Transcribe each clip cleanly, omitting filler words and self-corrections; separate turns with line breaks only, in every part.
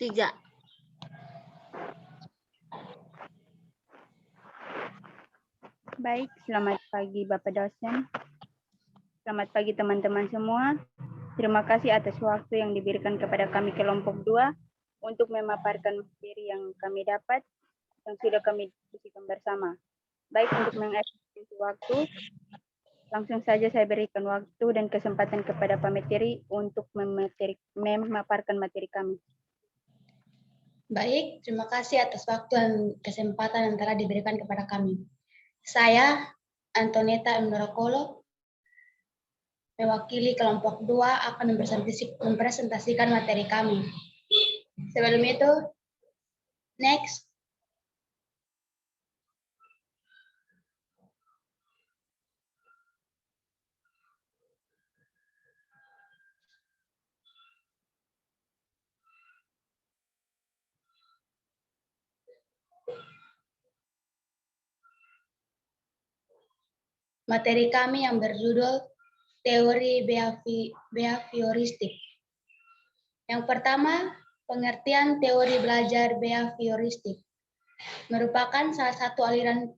3.
Baik, selamat pagi Bapak dosen. Selamat pagi teman-teman semua. Terima kasih atas waktu yang diberikan kepada kami kelompok 2 untuk memaparkan materi yang kami dapat yang sudah kami diskusikan bersama. Baik, untuk mengefisiensi waktu, langsung saja saya berikan waktu dan kesempatan kepada pemateri untuk memaparkan materi kami.
Baik, terima kasih atas waktu dan kesempatan yang telah diberikan kepada kami. Saya, Antoneta Mnorokolo, mewakili kelompok 2 akan mempresentasikan materi kami. Sebelum itu, next. Materi kami yang berjudul Teori Behavioristik. Yang pertama, pengertian teori belajar behavioristik merupakan salah satu aliran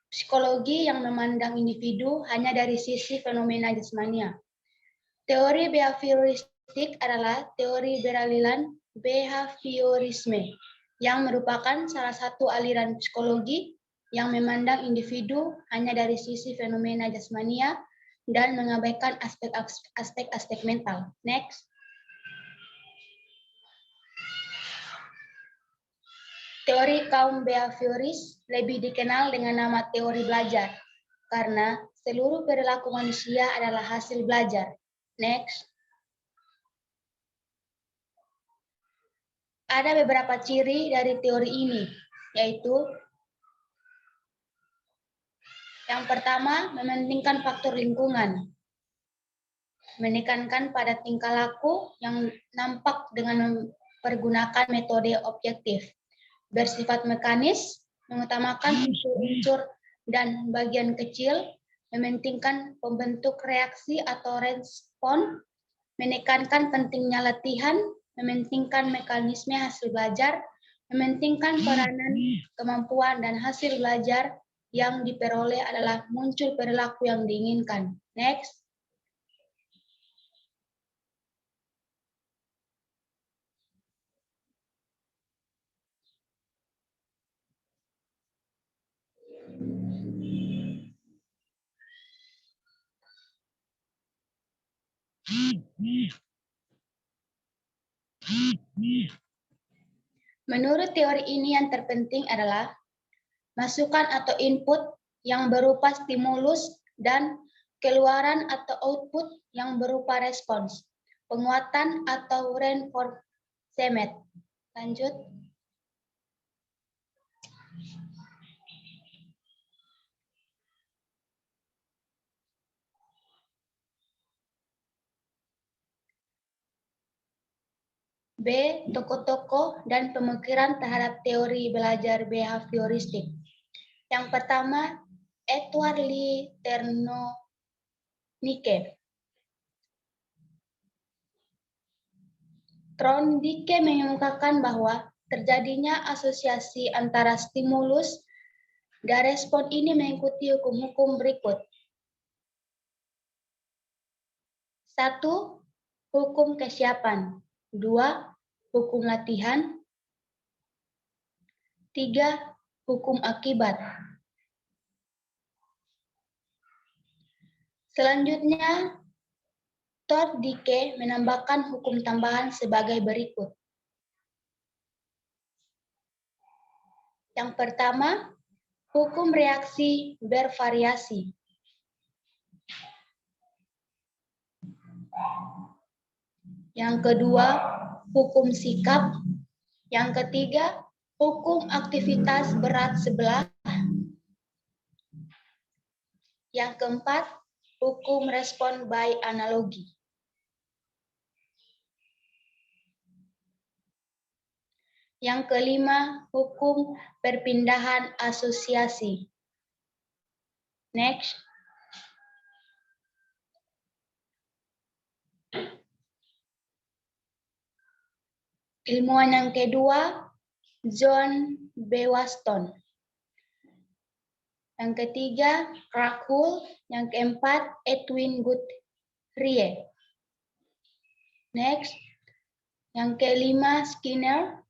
psikologi yang memandang individu hanya dari sisi fenomena jasmania. Teori behavioristik adalah teori beraliran behaviorisme yang merupakan salah satu aliran psikologi yang memandang individu hanya dari sisi fenomena jasmania dan mengabaikan aspek-aspek mental. Next. Teori kaum behavioris lebih dikenal dengan nama teori belajar karena seluruh perilaku manusia adalah hasil belajar. Next. Ada beberapa ciri dari teori ini, yaitu yang pertama, mementingkan faktor lingkungan, menekankan pada tingkah laku yang nampak dengan mempergunakan metode objektif, bersifat mekanis, mengutamakan unsur-unsur dan bagian kecil, mementingkan pembentuk reaksi atau respon, menekankan pentingnya latihan, mementingkan mekanisme hasil belajar, mementingkan peranan, kemampuan, dan hasil belajar yang diperoleh adalah muncul perilaku yang diinginkan. Next. Menurut teori ini yang terpenting adalah masukan atau input yang berupa stimulus dan keluaran atau output yang berupa respons, penguatan atau reinforcement. Lanjut. B. Tokoh-tokoh dan pemikiran terhadap teori belajar behavioristik. Yang pertama, Edward Lee Thorndike. Thorndike mengemukakan bahwa terjadinya asosiasi antara stimulus dan respon ini mengikuti hukum-hukum berikut. 1. Hukum kesiapan. 2. Hukum latihan. 3. Hukum akibat. Selanjutnya, Thorndike menambahkan hukum tambahan sebagai berikut. Yang pertama, hukum reaksi bervariasi. Yang kedua, hukum sikap. Yang ketiga, hukum aktivitas berat sebelah. Yang keempat, hukum respon by analogi. Yang kelima, hukum perpindahan asosiasi. Next. Ilmuwan yang kedua, John B. Waston. Yang ketiga, Rakul. Yang keempat, Edwin Guthrie. Next, yang kelima, Skinner.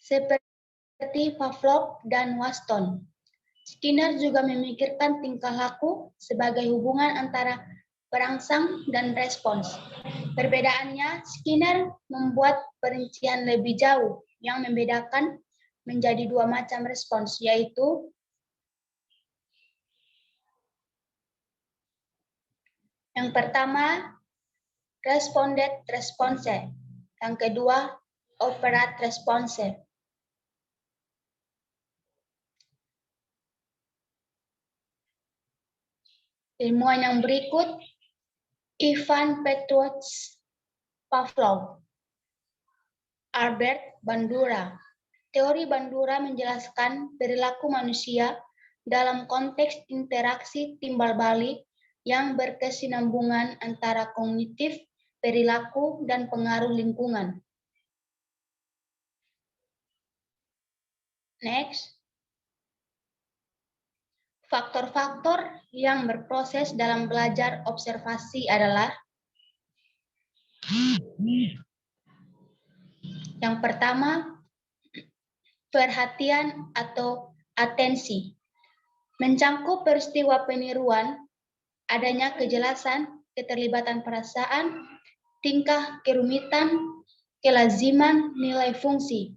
Seperti Pavlov dan Waston, Skinner juga memikirkan tingkah laku sebagai hubungan antara perangsang dan respons. Perbedaannya, Skinner membuat perincian lebih jauh yang membedakan menjadi dua macam respons, yaitu yang pertama, responded response. Yang kedua, operant response. Ilmuwan yang berikut, Ivan Petrovich Pavlov, Albert Bandura. Teori Bandura menjelaskan perilaku manusia dalam konteks interaksi timbal balik yang berkesinambungan antara kognitif, perilaku, dan pengaruh lingkungan. Next. Faktor-faktor yang berproses dalam belajar observasi adalah yang pertama, perhatian atau atensi. Mencangkup peristiwa peniruan, adanya kejelasan, keterlibatan perasaan, tingkah kerumitan, kelaziman, nilai fungsi,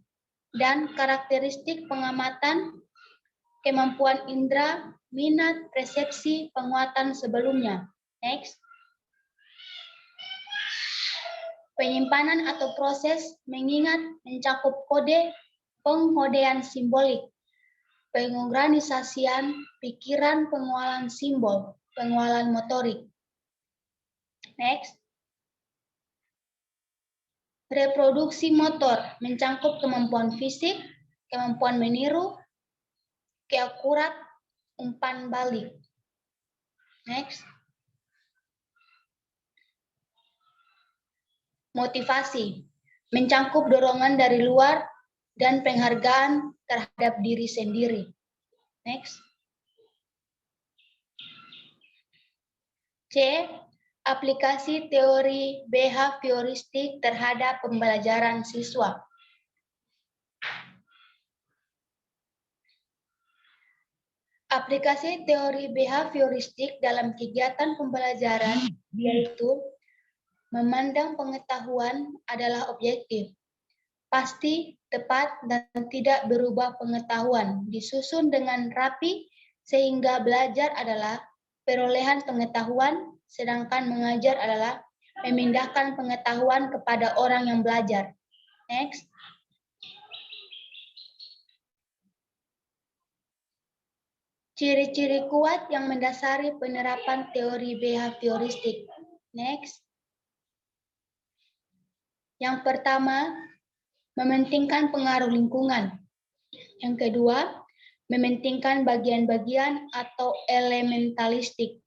dan karakteristik pengamatan, kemampuan indera, minat, persepsi, penguatan sebelumnya. Next. Penyimpanan atau proses mengingat mencakup kode, pengkodean simbolik, pengorganisasian pikiran, pengualan simbol, pengualan motorik. Next. Reproduksi motor mencangkup kemampuan fisik, kemampuan meniru, keakurat, umpan balik. Next. Motivasi mencangkup dorongan dari luar dan penghargaan terhadap diri sendiri. Next. C. Aplikasi teori behavioristik terhadap pembelajaran siswa. Aplikasi teori behavioristik dalam kegiatan pembelajaran yaitu memandang pengetahuan adalah objektif, pasti, tepat, dan tidak berubah pengetahuan, disusun dengan rapi sehingga belajar adalah perolehan pengetahuan, sedangkan mengajar adalah memindahkan pengetahuan kepada orang yang belajar. Next. Ciri-ciri kuat yang mendasari penerapan teori behavioristik. Next. Yang pertama, mementingkan pengaruh lingkungan. Yang kedua, mementingkan bagian-bagian atau elementalistik.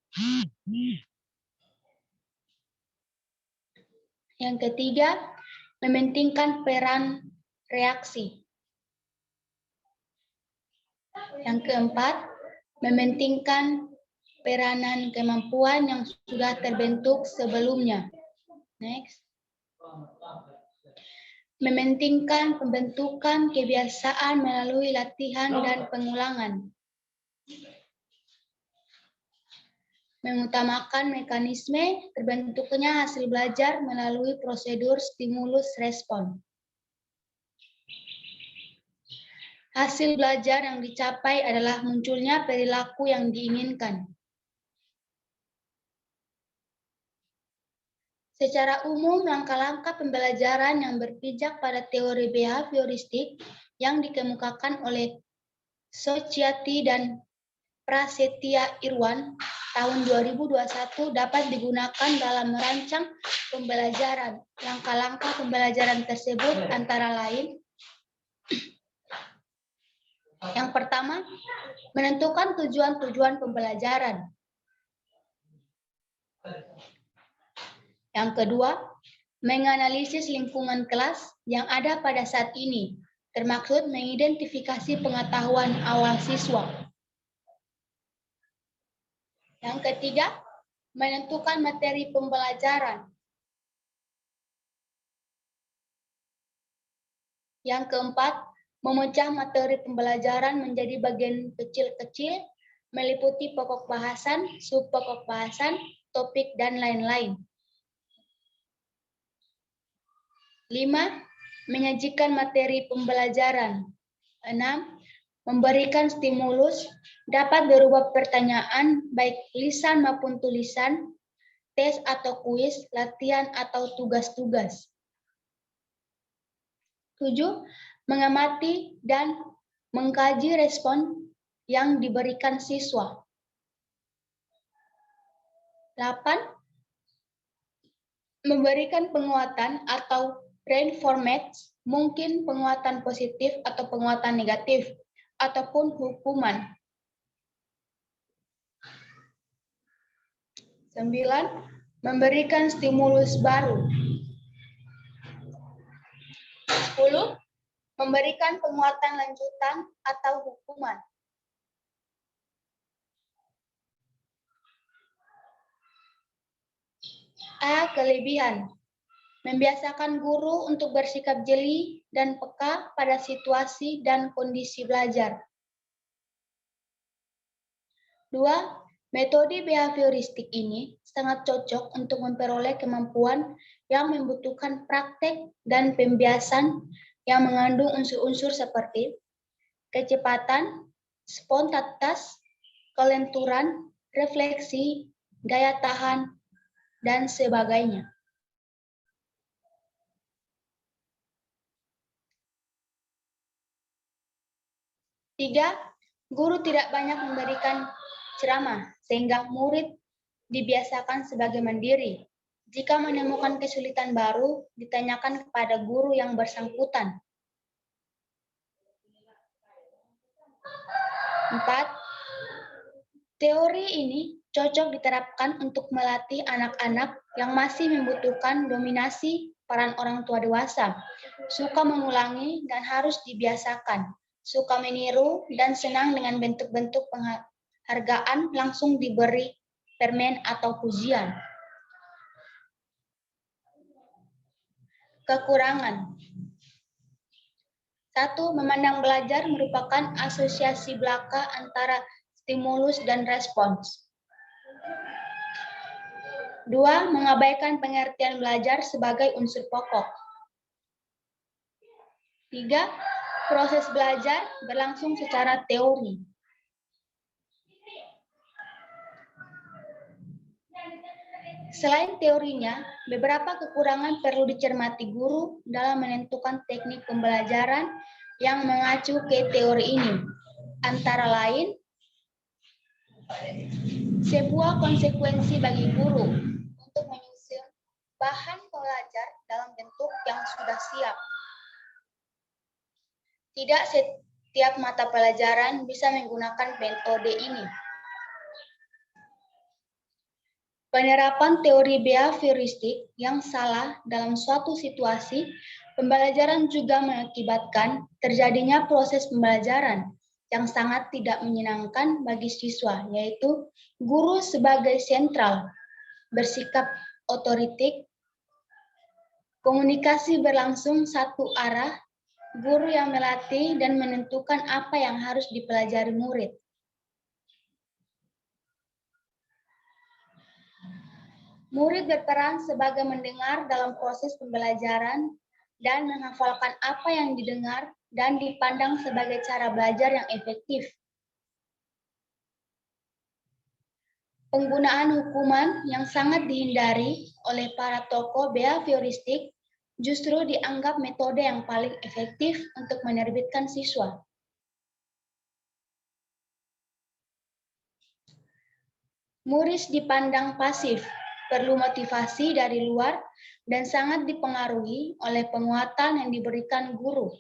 Yang ketiga, mementingkan peran reaksi. Yang keempat, mementingkan peranan kemampuan yang sudah terbentuk sebelumnya. Next. Mementingkan pembentukan kebiasaan melalui latihan dan pengulangan. Mengutamakan mekanisme terbentuknya hasil belajar melalui prosedur stimulus respon. Hasil belajar yang dicapai adalah munculnya perilaku yang diinginkan. Secara umum, langkah-langkah pembelajaran yang berpijak pada teori behavioristik yang dikemukakan oleh Society dan Prasetya Irwan tahun 2021 dapat digunakan dalam merancang pembelajaran. Langkah-langkah pembelajaran tersebut antara lain: yang pertama, menentukan tujuan-tujuan pembelajaran. Yang kedua, menganalisis lingkungan kelas yang ada pada saat ini, termaksud mengidentifikasi pengetahuan awal siswa. Yang ketiga, menentukan materi pembelajaran. Yang keempat, memecah materi pembelajaran menjadi bagian kecil-kecil, meliputi pokok bahasan, subpokok bahasan, topik, dan lain-lain. 5. Menyajikan materi pembelajaran. 6. Memberikan stimulus, dapat berupa pertanyaan, baik lisan maupun tulisan, tes atau kuis, latihan atau tugas-tugas. 7. Mengamati dan mengkaji respon yang diberikan siswa. 8. Memberikan penguatan atau reinforcement, mungkin penguatan positif atau penguatan negatif, ataupun hukuman. 9. Memberikan stimulus baru. 10. Memberikan penguatan lanjutan atau hukuman. A. Kelebihan. Membiasakan guru untuk bersikap jeli dan peka pada situasi dan kondisi belajar. 2. Metode behavioristik ini sangat cocok untuk memperoleh kemampuan yang membutuhkan praktek dan pembiasan yang mengandung unsur-unsur seperti kecepatan, spontanitas, kelenturan, refleksi, daya tahan, dan sebagainya. 3. Guru tidak banyak memberikan ceramah, sehingga murid dibiasakan sebagai mandiri. Jika menemukan kesulitan baru, ditanyakan kepada guru yang bersangkutan. 4. Teori ini cocok diterapkan untuk melatih anak-anak yang masih membutuhkan dominasi peran orang tua dewasa, suka mengulangi dan harus dibiasakan, suka meniru dan senang dengan bentuk-bentuk penghargaan langsung diberi permen atau pujian. Kekurangan. 1. Memandang belajar merupakan asosiasi belaka antara stimulus dan respons. 2. Mengabaikan pengertian belajar sebagai unsur pokok. 3. Proses belajar berlangsung secara teori. Selain teorinya, beberapa kekurangan perlu dicermati guru dalam menentukan teknik pembelajaran yang mengacu ke teori ini. Antara lain, sebuah konsekuensi bagi guru untuk menyusun bahan belajar dalam bentuk yang sudah siap. Tidak setiap mata pelajaran bisa menggunakan metode ini. Penerapan teori behavioristik yang salah dalam suatu situasi pembelajaran juga mengakibatkan terjadinya proses pembelajaran yang sangat tidak menyenangkan bagi siswa, yaitu guru sebagai sentral, bersikap otoriter, komunikasi berlangsung satu arah, guru yang melatih dan menentukan apa yang harus dipelajari murid. Murid berperan sebagai mendengar dalam proses pembelajaran dan menghafalkan apa yang didengar dan dipandang sebagai cara belajar yang efektif. Penggunaan hukuman yang sangat dihindari oleh para tokoh behavioristik justru dianggap metode yang paling efektif untuk menerbitkan siswa. Murid dipandang pasif, perlu motivasi dari luar, dan sangat dipengaruhi oleh penguatan yang diberikan guru.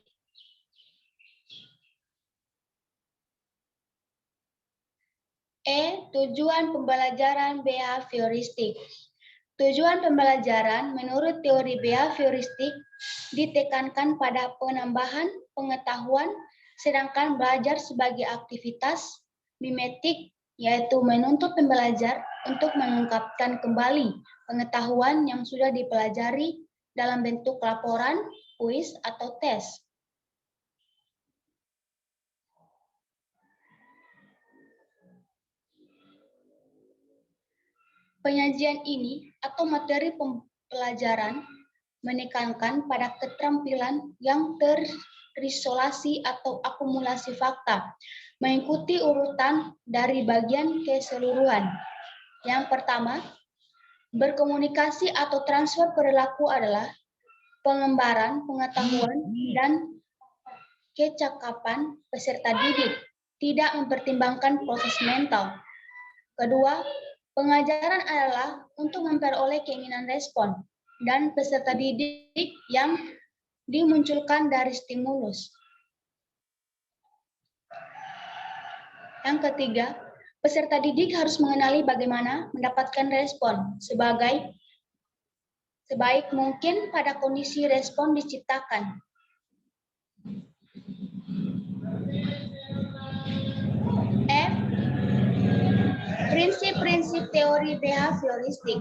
Tujuan pembelajaran behavioristik. Tujuan pembelajaran menurut teori behavioristik ditekankan pada penambahan pengetahuan, sedangkan belajar sebagai aktivitas mimetik, yaitu menuntut pembelajar untuk mengungkapkan kembali pengetahuan yang sudah dipelajari dalam bentuk laporan, kuis, atau tes. Penyajian ini atau materi pembelajaran menekankan pada keterampilan yang terisolasi atau akumulasi fakta, mengikuti urutan dari bagian keseluruhan. Yang pertama, berkomunikasi atau transfer perilaku adalah pengembaraan pengetahuan dan kecakapan peserta didik, tidak mempertimbangkan proses mental. Kedua, pengajaran adalah untuk memperoleh keinginan respon dan peserta didik yang dimunculkan dari stimulus. Yang ketiga, peserta didik harus mengenali bagaimana mendapatkan respon sebaik mungkin pada kondisi respon diciptakan. Prinsip-prinsip teori behavioristik.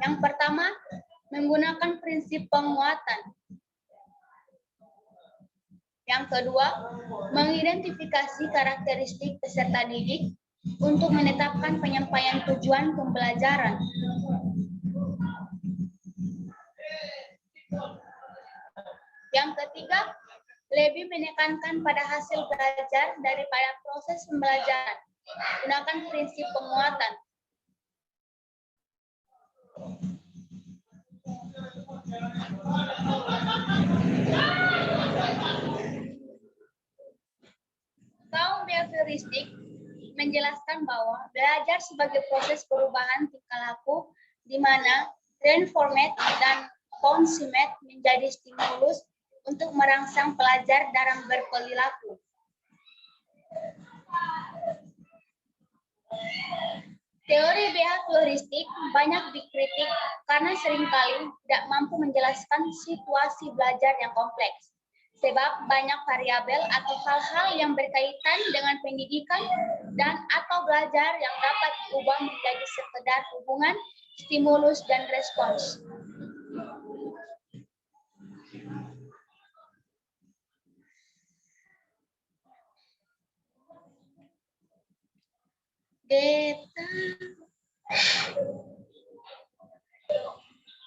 Yang pertama, menggunakan prinsip penguatan. Yang kedua, mengidentifikasi karakteristik peserta didik untuk menetapkan penyampaian tujuan pembelajaran. Yang ketiga, lebih menekankan pada hasil belajar daripada proses pembelajaran. Gunakan prinsip penguatan. Kaum behavioristik menjelaskan bahwa belajar sebagai proses perubahan tingkah laku di mana reinformat dan konsumet menjadi stimulus untuk merangsang pelajar dalam berperilaku. Teori behavioristik banyak dikritik karena seringkali tidak mampu menjelaskan situasi belajar yang kompleks. Sebab banyak variabel atau hal-hal yang berkaitan dengan pendidikan dan atau belajar yang dapat diubah menjadi sekedar hubungan, stimulus, dan respons.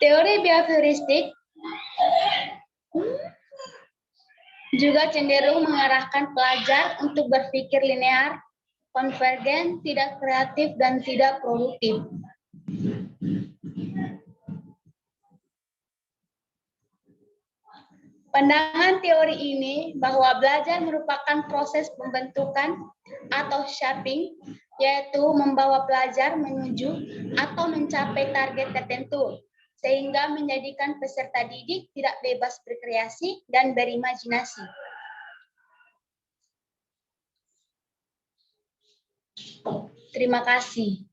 Teori behavioristik juga cenderung mengarahkan pelajar untuk berpikir linear, konvergen, tidak kreatif, dan tidak produktif. Pandangan teori ini bahwa belajar merupakan proses pembentukan atau shaping, yaitu membawa pelajar menuju atau mencapai target tertentu, sehingga menjadikan peserta didik tidak bebas berkreasi dan berimajinasi. Terima kasih.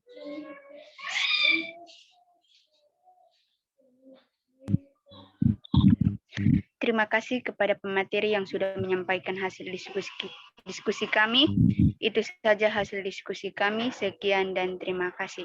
Terima kasih kepada pemateri yang sudah menyampaikan hasil diskusi kami. Itu saja hasil diskusi kami. Sekian dan terima kasih.